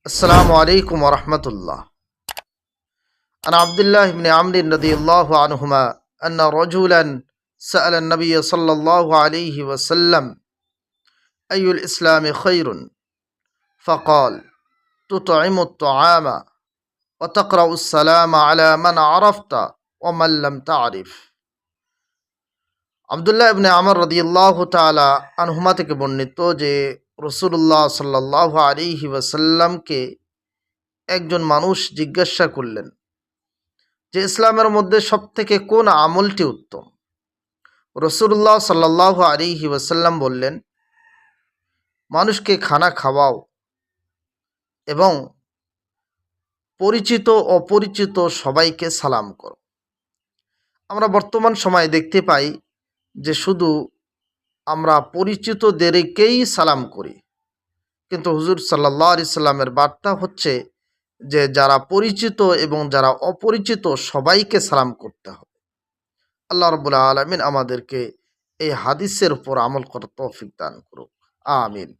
السلام عليكم ورحمة الله. عن عبد الله بن عمرو رضي الله عنهما أن رجلا سأل النبي صلى الله عليه وسلم أي الإسلام خير؟ فقال تطعم الطعام وتقرأ السلام على من عرفت ومن لم تعرف. আবদুল্লাহ ইবনে আমর রাদিয়াল্লাহু তাআলা আনহুমা থেকে বর্ণিত যে রাসূলুল্লাহ সাল্লাল্লাহু আলাইহি ওয়াসাল্লামকে একজন মানুষ জিজ্ঞাসা করলেন যে ইসলামের মধ্যে সবথেকে কোন আমলটি উত্তম। রাসূলুল্লাহ সাল্লাল্লাহু আলাইহি ওয়াসাল্লাম বললেন, মানুষকে খানা খাওয়াও এবং পরিচিত অপরিচিত সবাইকে সালাম করো। আমরা বর্তমান সময়ে দেখতে পাই যে শুধু আমরা পরিচিতদেরকেই সালাম করি, কিন্তু হুজুর সাল্লাল্লাহু আলাইহি সাল্লামের বার্তা হচ্ছে যে যারা পরিচিত এবং যারা অপরিচিত সবাইকে সালাম করতে হবে। আল্লাহ রাব্বুল আলামিন আমাদেরকে এই হাদিসের উপর আমল করার তৌফিক দান করুক। আমিন।